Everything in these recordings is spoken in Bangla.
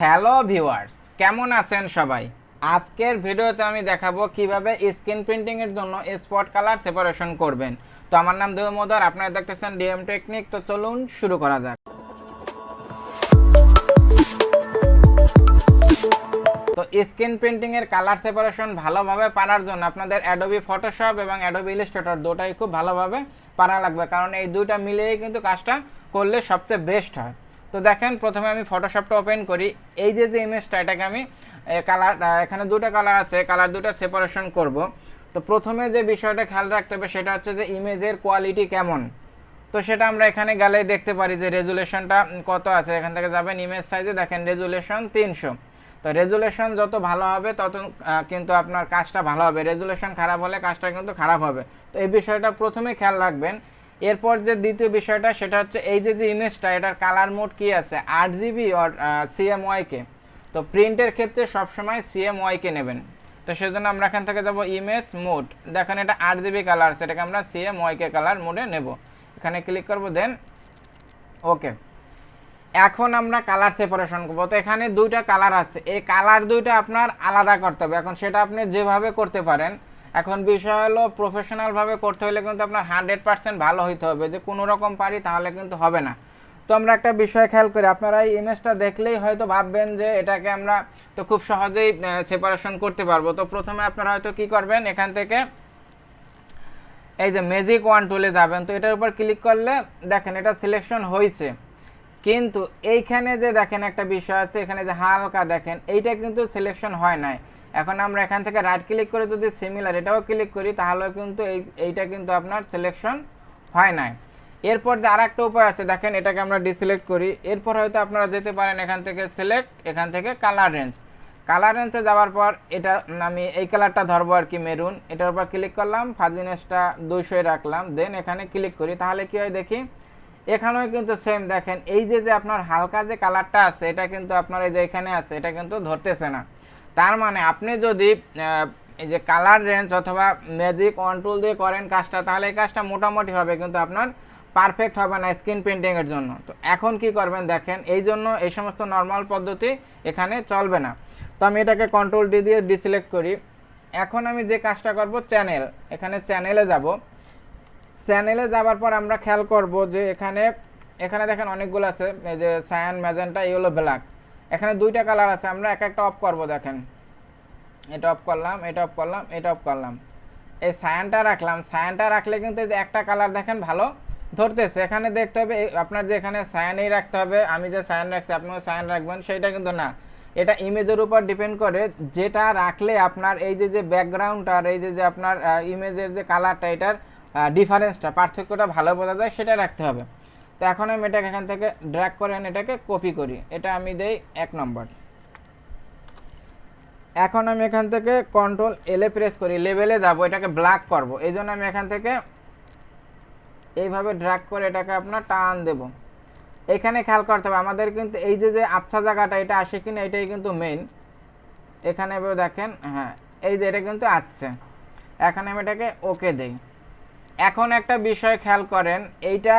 হ্যালো ভিউয়ার্স, কেমন আছেন সবাই? আজকের ভিডিওতে আমি দেখাবো কিভাবে স্ক্রিন প্রিন্টিং এর জন্য স্পট কালার সেপারেশন করবেন। তো আমার নাম দেবমোদর, আপনারা দেখতেছেন Dmtechnic। তো চলুন শুরু করা যাক। তো স্ক্রিন প্রিন্টিং এর কালার সেপারেশন ভালোভাবে পারার জন্য আপনাদের অ্যাডোবি ফটোশপ এবং অ্যাডোবি ইলাস্ট্রেটর দুটাই খুব ভালোভাবে পারা লাগবে, কারণ এই দুইটা মিলিয়েই কিন্তু কাজটা করলে সবচেয়ে বেস্ট হয়। তো দেখেন, প্রথমে আমি ফটোশপটা ওপেন করি। এই যে ইমেজটা, এটাকে আমি কালার, এখানে দুটো কালার আছে, কালার দুটো সেপারেশন করব। তো প্রথমে যে বিষয়টা খেয়াল রাখতে হবে সেটা হচ্ছে যে ইমেজের কোয়ালিটি কেমন। তো সেটা আমরা এখানে গেলে দেখতে পারি যে রেজুলেশনটা কত আছে। এখান থেকে যাবেন ইমেজ সাইজে, দেখেন রেজুলেশন 300। তো রেজুলেশন যত ভালো হবে তত কিন্তু আপনার কাজটা ভালো হবে। রেজুলেশন খারাপ হলে কাজটা কিন্তু খারাপ হবে। তো এই বিষয়টা প্রথমে খেয়াল রাখবেন। এরপর যে দ্বিতীয় বিষয়টা সেটা হচ্ছে এই যে ইমেজটা, এটার কালার মোড কি আছে, 8GB আর CMYK। তো প্রিন্টের ক্ষেত্রে সবসময় CMYK নেবেন। তো সেজন্য আমরা এখান থেকে যাব ইমেজ মোড, দেখেন এটা 8GB কালার আছে, এটাকে আমরা CMYK কালার মোডে নেব। এখানে ক্লিক করব, দেন ওকে। এখন আমরা কালার সেপারেশন করব। তো এখানে দুইটা কালার আছে, এই কালার দুইটা আপনার আলাদা করতে হবে। এখন সেটা আপনি যেভাবে করতে পারেন। এখন বিষয় হলো প্রফেশনাল ভাবে করতে হলে কিন্তু আপনার 100% ভালো হইতে হবে, যে কোনো রকম পারি তাহলে কিন্তু হবে না। তো আমরা একটা বিষয় খেয়াল করি, আপনারা এই ইমেজটা দেখলেই হয়তো ভাববেন যে এটাকে আমরা তো খুব সহজেই সেপারেশন করতে পারবো। তো প্রথমে আপনারা হয়তো কি করবেন, এখান থেকে এই যে ম্যাজিক ওয়ান টুলে যাবেন। তো এটার উপর ক্লিক করলে দেখেন এটা সিলেকশন হয়েছে, কিন্তু এইখানে যে দেখেন একটা বিষয় আছে, এখানে যে হালকা দেখেন এইটা কিন্তু সিলেকশন হয় নাই। এখন আমরা এখান থেকে রাইট ক্লিক করে যদি সিমিলার এটাও ক্লিক করি, তাহলে কিন্তু এইটা কিন্তু আপনার সিলেকশন হয় নাই। এরপর যে আর একটা উপায় আছে, দেখেন এটাকে আমরা ডিসিলেক্ট করি। এরপর হয়তো আপনারা যেতে পারেন এখান থেকে সিলেক্ট, এখান থেকে কালার রেঞ্জ। কালার রেঞ্জে যাওয়ার পর এটা আমি এই কালারটা ধরবো আর কি, মেরুন। এটার উপর ক্লিক করলাম, ফাজিনেসটা 200 রাখলাম, দেন এখানে ক্লিক করি। তাহলে কি হয় দেখি, এখানেও কিন্তু সেম দেখেন এই যে আপনার হালকা যে কালারটা আছে এটা কিন্তু আপনার এই যে এখানে আছে, এটা কিন্তু ধরতেছে না। তার মানে আপনি যদি এই যে কালার রেঞ্জ অথবা ম্যাজিক ওয়ান টুল দিয়ে করেন কাজটা, তাহলে এই কাজটা মোটামুটি হবে, কিন্তু আপনার পারফেক্ট হবে না স্ক্রিন প্রিন্টিং এর জন্য। তো এখন কি করবেন দেখেন, এই জন্য এই সমস্ত নর্মাল পদ্ধতি এখানে চলবে না। তো আমি এটাকে কন্ট্রোল ডি দিয়ে ডিসিলেক্ট করি। এখন আমি যে কাজটা করব, চ্যানেল, এখানে চ্যানেলে যাব। চ্যানেলে যাওয়ার পর আমরা খেয়াল করব যে এখানে এখানে দেখেন অনেকগুলো আছে, এই যে সায়ান, ম্যাজেন্টা, ইয়েলো, ব্ল্যাক। এখানে দুইটা কালার আছে, আমরা এক একটা অফ করব। দেখেন এটা অফ করলাম, এটা অফ করলাম, এটা অফ করলাম। এই সায়ানটা রাখলাম, সায়ানটা রাখলে কিন্তু এই যে একটা কালার দেখেন ভালো ধরতেছে। এখানে দেখতে হবে আপনার যে এখানে সায়ানই রাখতে হবে, আমি যে সায়ান রাখছি আপনিও সায়ান রাখবেন, সেইটা কিন্তু না। এটা ইমেজের উপর ডিপেন্ড করে, যেটা রাখলে আপনার এই যে ব্যাকগ্রাউন্ড আর এই যে আপনার ইমেজের যে কালারটা, এটার ডিফারেন্সটা, পার্থক্যটা ভালো বোঝা যায়, সেটা রাখতে হবে। তো এখন আমি এটাকে এখান থেকে ড্র্যাগ করে এটাকে কপি করি, এটা আমি দেই 1 নম্বর। এখন আমি এখান থেকে কন্ট্রোল এল এ প্রেস করি, লেভেলে যাব, এটাকে ব্ল্যাক করব। এই জন্য আমি এখান থেকে এইভাবে ড্র্যাগ করে এটাকে আপনার টান দেব। এখানে খেয়াল করতে হবে আমাদের কিন্তু এই যে আবছা জায়গাটা, এটা আসে কিনা, এটাই কিন্তু মেইন। এখানে দেখেন, হ্যাঁ এই যে এটা কিন্তু আসছে। এখন আমি এটাকে ওকে দেই। এখন একটা বিষয় খেয়াল করেন, এইটা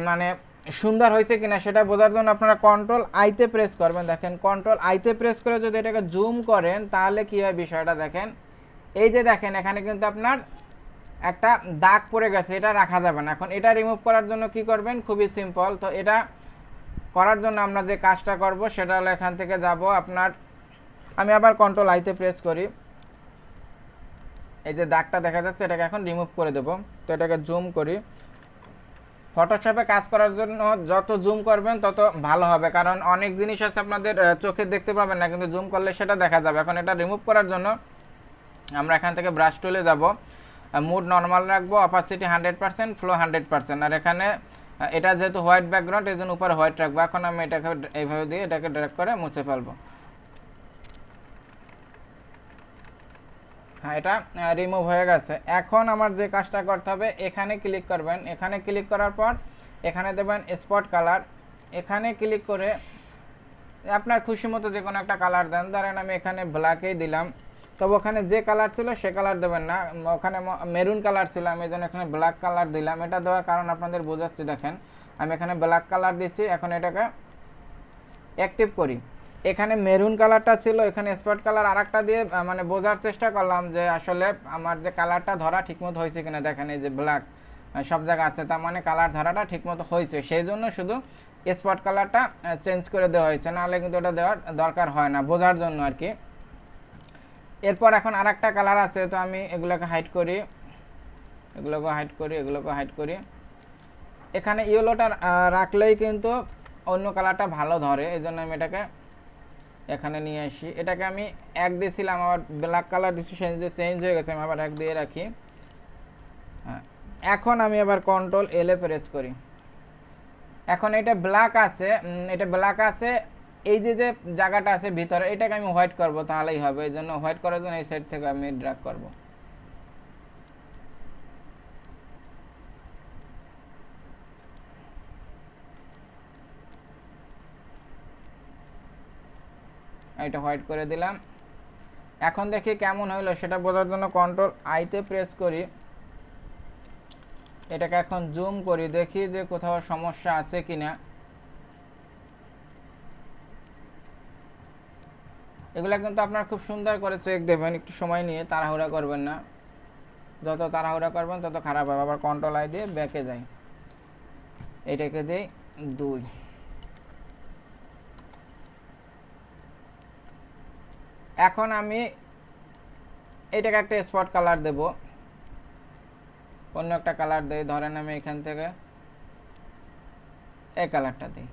মানে সুন্দর হয়েছে কিনা সেটা বোঝার জন্য আপনারা কন্ট্রোল আইতে প্রেস করবেন। দেখেন কন্ট্রোল আইতে প্রেস করে যদি এটাকে জুম করেন, তাহলে কি হয় বিষয়টা দেখেন, এই যে দেখেন এখানে কিন্তু আপনার একটা দাগ পড়ে গেছে, এটা রাখা যাবে না। এখন এটা রিমুভ করার জন্য কি করবেন, খুবই সিম্পল। তো এটা করার জন্য আমরা যে কাজটা করব সেটা হলো, এখান থেকে যাব আপনার, আমি আবার কন্ট্রোল আইতে প্রেস করি, এই যে দাগটা দেখা যাচ্ছে এটাকে এখন রিমুভ করে দেব। তো এটাকে জুম করি। ফটোশপে কাজ করার জন্য যত জুম করবেন তত ভালো হবে, কারণ অনেক জিনিস আছে আপনাদের চোখে দেখতে পাবেন না, কিন্তু জুম করলে সেটা দেখা যাবে। এখন এটা রিমুভ করার জন্য আমরা এখান থেকে ব্রাশ টুলে যাব, মুড নর্মাল রাখবো, অপাসিটি 100%, ফ্লো 100%। আর এখানে এটা যেহেতু হোয়াইট ব্যাকগ্রাউন্ড, এই জন্য উপরে হোয়াইট রাখবো। এখন আমি এটাকে এইভাবে দিয়ে এটাকে ড্র্যাগ করে মুছে ফেলবো। হ্যাঁ, এটা রিমুভ হয়ে গেছে। এখন আমার যে কাজটা করতে হবে, এখানে ক্লিক করবেন। এখানে ক্লিক করার পর এখানে দেবেন স্পট কালার। এখানে ক্লিক করে আপনার খুশি মতো যে কোনো একটা কালার দেন, ধরেন আমি এখানে ব্ল্যাকেই দিলাম। তবে ওখানে যে কালার ছিল সে কালার দেবেন না, ওখানে মেরুন কালার ছিল, আমি এই জন্য এখানে ব্ল্যাক কালার দিলাম। এটা দেওয়ার কারণ আপনাদের বোঝাচ্ছি, দেখেন আমি এখানে ব্ল্যাক কালার দিছি। এখন এটাকে অ্যাক্টিভ করি, এখানে মেরুন কালারটা ছিল, এখানে স্পট কালার আরেকটা দিয়ে মানে বোঝার চেষ্টা করলাম যে আসলে আমার যে কালারটা ধরা ঠিকমতো হয়েছে কিনা। দেখেন এই যে ব্ল্যাক সব জায়গা আছে, তার মানে কালার ধরাটা ঠিকমতো হয়েছে, সেই জন্য শুধু স্পট কালারটা চেঞ্জ করে দেওয়া হয়েছে, নাহলে কিন্তু এটা দেওয়ার দরকার হয় না, বোঝার জন্য আর কি। এরপর এখন আরেকটা কালার আছে, তো আমি এগুলোকে হাইড করি, এগুলোকে হাইড করি, এগুলোকে হাইড করি। এখানে ইয়েলোটা রাখলেই কিন্তু অন্য কালারটা ভালো ধরে, এই জন্য আমি এটাকে এখানে নিয়ে আসি। এটাকে আমি 1 দিয়েছিলাম, আবার ব্ল্যাক কালার দিচ্ছি, চেঞ্জ হয়ে গেছে, আমি আবার 1 দিয়ে রাখি। হ্যাঁ, এখন আমি আবার কন্ট্রোল এল এ প্রেস করি। এখন এটা ব্ল্যাক আছে, এটা ব্ল্যাক আছে, এই যে যে জায়গাটা আছে ভিতরে, এটাকে আমি হোয়াইট করব, তাহলেই হবে। এই জন্য হোয়াইট করার জন্য এই সাইড থেকে আমি ড্র্যাগ করব। এটা হোয়াইট করে দিলাম। এখন দেখি কেমন হইলো সেটা বোঝার জন্য কন্ট্রোল আইতে প্রেস করি, এটাকে এখন জুম করি, দেখি যে কোথাও সমস্যা আছে কিনা। এগুলা কিন্তু আপনার খুব সুন্দর করে চেক দেবেন, একটু সময় নিয়ে, তাড়াহুড়া করবেন না, যত তাড়াহুড়া করবেন তত খারাপ হবে। আবার কন্ট্রোল আই দিয়ে ব্যাকে যাই, এটাকে দিই 2। এখন আমি এটাকে একটা স্পট কালার দেব, অন্য একটা কালার দিই, ধরেন আমি এখান থেকে এই কালারটা দিই।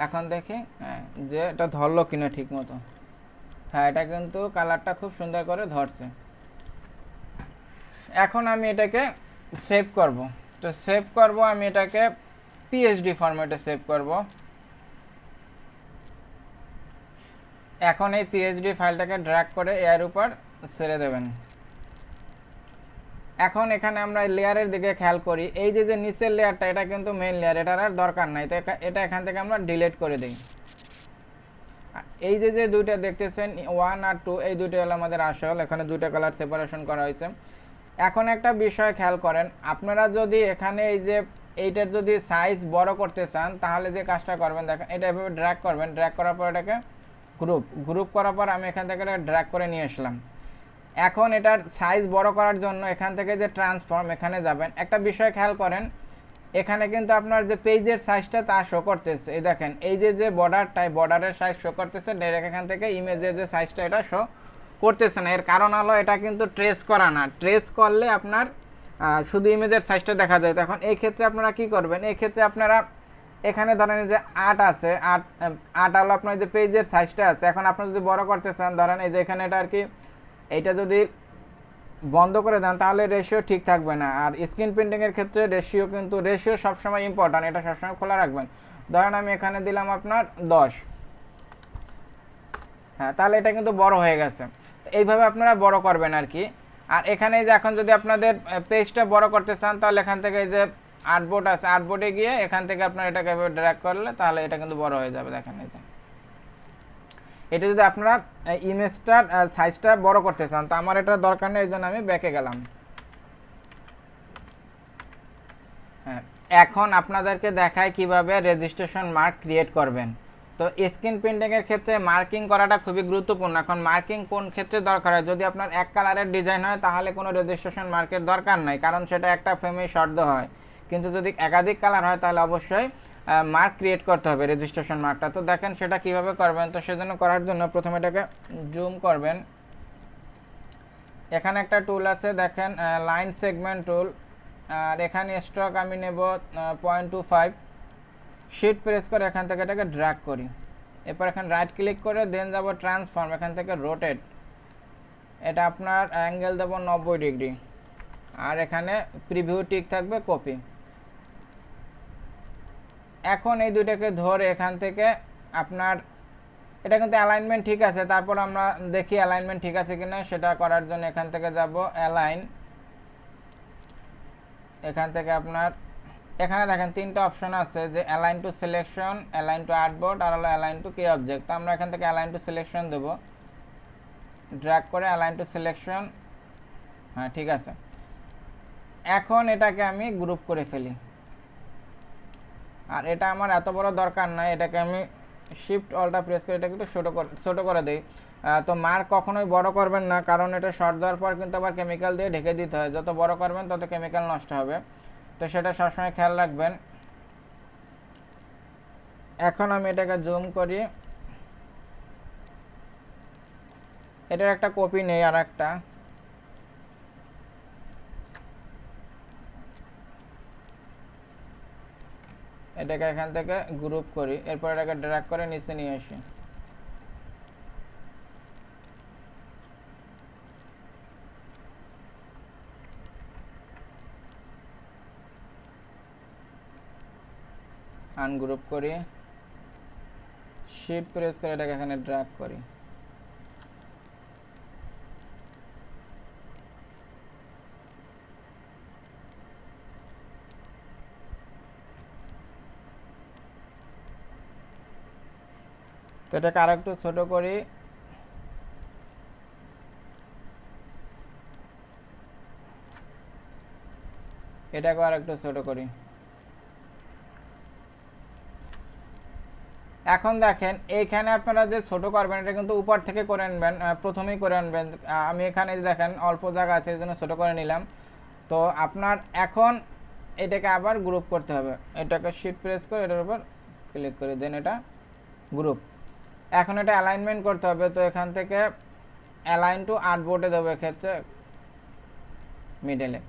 এখন দেখি যে এটা ধরলো কিনা ঠিক মতো। হ্যাঁ, এটা কিন্তু কালারটা খুব সুন্দর করে ধরছে। এখন আমি এটাকে সেভ করব, তো সেভ করব আমি এটাকে পিএইচডি ফরম্যাটে সেভ করব। এখন এই পিএইচডি ফাইলটাকে ড্র্যাগ করে এর উপর ছেড়ে দেবেন। এখন এখানে আমরা লেয়ারের দিকে খেয়াল করি, এই যে যে নিচের লেয়ারটা, এটা কিন্তু মেইন লেয়ার, এটার আর দরকার নাই, তো এটা এখান থেকে আমরা ডিলিট করে দিই। এই যে যে দুইটা দেখতেছেন 1 আর 2, এই দুইটা হলো আমাদের আসল, এখানে দুইটা কালার সেপারেশন করা হয়েছে। এখন একটা বিষয় খেয়াল করেন, আপনারা যদি এখানে এই যে এইটার যদি সাইজ বড় করতে চান, তাহলে যে কাজটা করবেন, দেখেন এটা এভাবে ড্র্যাগ করবেন, ড্র্যাগ করার পর এটাকে গ্রুপ করার পর আমি এখান থেকে ড্র্যাগ করে নিয়ে আসলাম। এখন এটার সাইজ বড় করার জন্য এখান থেকে যে ট্রান্সফর্ম, এখানে যাবেন। একটা বিষয় খেয়াল করেন, এখানে কিন্তু আপনার যে পেজের সাইজটা তা শো করতেছে, এই দেখেন এই যে যে বর্ডারটাই, বর্ডারের সাইজ শো করতেছে, ডাইরেক্ট এখান থেকে ইমেজের যে সাইজটা এটা শো করতেছে না। এর কারণ হলো এটা কিন্তু ট্রেস করা না, ট্রেস করলে আপনার শুধু ইমেজের সাইজটা দেখা যায়। তখন এই ক্ষেত্রে আপনারা কি করবেন, এই ক্ষেত্রে আপনারা এখানে ধরেন যে 8 আছে, 8 হলো আপনার যে পেজের সাইজটা আছে। এখন আপনি যদি বড় করতে চান, ধরেন এই যে এখানে এটা আর কি, এইটা যদি বন্ধ করে দেন তাহলে রেশিও ঠিক থাকবে না। আর স্ক্রিন প্রিন্টিংয়ের ক্ষেত্রে রেশিও সবসময় ইম্পর্ট্যান্ট, এটা সবসময় খোলা রাখবেন। ধরেন আমি এখানে দিলাম আপনার 10, হ্যাঁ, তাহলে এটা কিন্তু বড় হয়ে গেছে। এইভাবে আপনারা বড় করবেন আর কি। আর এখানে যে এখন যদি আপনাদের পেজটা বড় করতে চান, তাহলে এখান থেকে এই যে আর্টবোর্ড আছে, আর্টবোর্ডে গিয়ে এখান থেকে আপনারা এটাকে ড্র্যাগ করলে তাহলে এটা কিন্তু বড় হয়ে যাবে। দেখেন এই যে এটা যদি আপনারা ইমেজটার সাইজটা বড় করতে চান, তো আমার এটা দরকার নেই, এই জন্য আমি ব্যাকে গেলাম। হ্যাঁ, এখন আপনাদেরকে দেখায় কিভাবে রেজিস্ট্রেশন মার্ক ক্রিয়েট করবেন। তো স্ক্রিন প্রিন্টিংয়ের ক্ষেত্রে মার্কিং করাটা খুবই গুরুত্বপূর্ণ। এখন মার্কিং কোন ক্ষেত্রে দরকার হয়, যদি আপনার এক কালারের ডিজাইন হয় তাহলে কোনো রেজিস্ট্রেশন মার্কের দরকার নাই, কারণ সেটা একটা ফ্রেমেই শর্ত হয়। কিন্তু যদি একাধিক কালার হয় তাহলে অবশ্যই মার্ক ক্রিয়েট করতে হবে, রেজিস্ট্রেশন মার্কটা। তো দেখেন সেটা কিভাবে করবেন। তো সেজন্য করার জন্য প্রথমে এটাকে জুম করবেন। এখানে একটা টুল আছে, দেখেন লাইন সেগমেন্ট টুল, আর এখানে স্ট্রোক আমি নেব 0.25। শিফট প্রেস করে এখান থেকে এটাকে ড্র্যাগ করি। এরপর এখানে রাইট ক্লিক করে দেন যাব ট্রান্সফর্ম, এখান থেকে রোটেট, এটা আপনার অ্যাঙ্গেল দেব 90 ডিগ্রি। আর এখানে প্রিভিউ টিক থাকবে, কপি। এখন এই দুইটাকে ধরে এখান থেকে আপনার এটা কিন্তু অ্যালাইনমেন্ট ঠিক আছে, তারপর আমরা দেখি অ্যালাইনমেন্ট ঠিক আছে কিনা। সেটা করার জন্য এখান থেকে যাব অ্যালাইন, এখান থেকে আপনার এখানে দেখেন 3টা অপশন আছে, যে align to selection, align to artboard, আর হলো অ্যালাইন টু কি অবজেক্ট। তো আমরা এখান থেকে অ্যালাইন টু সিলেকশন দেব, ড্র্যাগ করে অ্যালাইন টু সিলেকশন, হ্যাঁ ঠিক আছে। এখন এটাকে আমি গ্রুপ করে ফেলি, আর এটা আমার এত বড় দরকার নাই, এটাকে আমি শিফট অল্টা প্রেস করে এটা কিন্তু ছোটো করে দিই। তো মার্ক কখনোই বড় করবেন না, কারণ এটা শর্ট দেওয়ার পর কিন্তু আবার কেমিক্যাল দিয়ে ঢেকে দিতে হয়, যত বড় করবেন তত কেমিক্যাল নষ্ট হবে, তো সেটা সবসময় খেয়াল রাখবেন। এখন আমি এটাকে জুম করি, এটার একটা কপি নেই আর একটা, এটাকে এখান থেকে গ্রুপ করি, এরপর এটাকে ড্র্যাগ করে নিচে নিয়ে আসি। আনগ্রুপ করি, শিফট প্রেস করে এটাকে এখানে ড্র্যাগ করি। তো এটাকে আরেকটু ছোট করি, এটাকে আরেকটু ছোট করি। এখন দেখেন এইখানে আপনারা যে ছোট করবেন এটা কিন্তু উপর থেকে করে আনবেন, প্রথমেই করে আনবেন। আমি এখানে দেখেন অল্প জায়গা আছে এই জন্য ছোটো করে নিলাম। তো আপনার এখন এটাকে আবার গ্রুপ করতে হবে, এটাকে শিফট প্রেস করে এটার উপর ক্লিক করে দেন, এটা গ্রুপ। এখন এটা অ্যালাইনমেন্ট করতে হবে, তো এখান থেকে অ্যালাইন টু আর্টবোর্ডে দেবো এক্ষেত্রে মিডলে।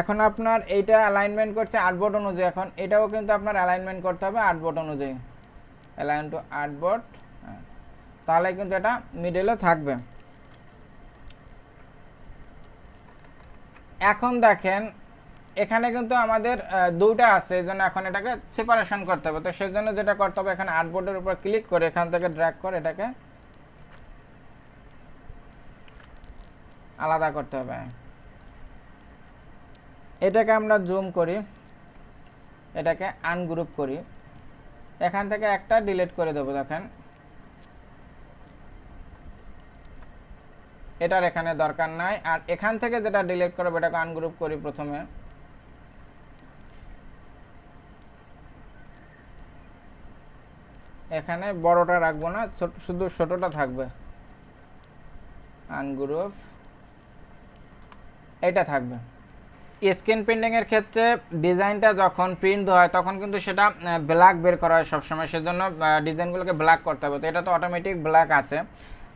এখন আপনার এইটা অ্যালাইনমেন্ট করছে আর্টবোর্ড অনুযায়ী, এখন এটাও কিন্তু আপনার অ্যালাইনমেন্ট করতে হবে আর্টবোর্ড অনুযায়ী, অ্যালাইন টু আর্টবোর্ড, তাহলে কিন্তু এটা মিডলে থাকবে। এখন দেখেন এখানে কিন্তু আমাদের দুইটা আছে, এই জন্য এখন এটাকে সেপারেশন করতে হবে। তো সেই জন্য যেটা করতে হবে, এখানে আর্টবোর্ডের উপর ক্লিক করে এখান থেকে ড্র্যাগ করে এটাকে আলাদা করতে হবে। এটাকে আমরা জুম করি, এটাকে আনগ্রুপ করি, এখান থেকে একটা ডিলিট করে দেবো। দেখেন এটার এখানে দরকার নাই, আর এখান থেকে যেটা ডিলিট করবো এটাকে আনগ্রুপ করি প্রথমে, এখানে বড়টা রাখবো না, শুধু ছোটটা থাকবে, আনগ্রুপ এটা থাকবে। স্ক্রিন প্রিন্টিং এর ক্ষেত্রে ডিজাইনটা যখন প্রিন্ট হয় তখন কিন্তু সেটা ব্ল্যাক বের করা হয় সবসময়, সেজন্য ডিজাইনগুলোকে ব্ল্যাক করতে হবে। তো এটা তো অটোমেটিক ব্ল্যাক আছে।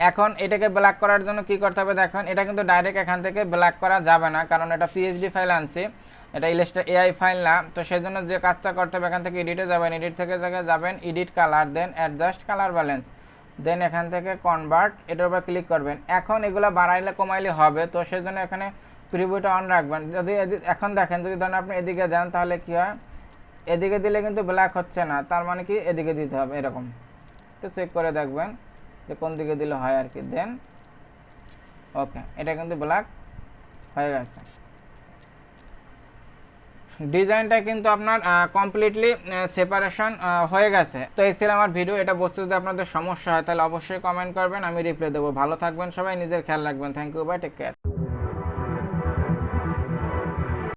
এখন এটাকে ব্ল্যাক করার জন্য কি করতে হবে, দেখেন এটা কিন্তু ডাইরেক্ট এখান থেকে ব্ল্যাক করা যাবে না, কারণ এটা পিএইচডি ফাইল আনছি, এটা ইলাস্ট্রেটর এআই ফাইল না। তো সেই জন্য যে কাজটা করতে হবে, এখান থেকে এডিটে যাবেন, এডিট থেকে যাবেন এডিট কালার, দেন অ্যাডজাস্ট কালার ব্যালেন্স, দেন এখান থেকে কনভার্ট, এটার উপর ক্লিক করবেন। এখন এগুলো বাড়াইলে কমাইলে হবে, তো সেই জন্য এখানে প্রিভিউটা অন রাখবেন। যদি এখন দেখেন যদি ধরেন আপনি এদিকে দেন তাহলে কি হয়, এদিকে দিলে কিন্তু ব্ল্যাক হচ্ছে না, তার মানে কি এদিকে দিতে হবে, এরকম একটু চেক করে দেখবেন যে কোন দিকে দিলে হয় আর কি। দেন ওকে, এটা কিন্তু ব্ল্যাক হয়ে গেছে। ডিজাইনটা কিন্তু আপনার কমপ্লিটলি সেপারেশন হয়ে গেছে। তো এই ছিল আমার ভিডিও, এটা বুঝতে যদি আপনাদের সমস্যা হয় তাহলে অবশ্যই কমেন্ট করবেন, আমি রিপ্লাই দেবো। ভালো থাকবেন সবাই, নিজের খেয়াল রাখবেন। Thank you, bye, take care.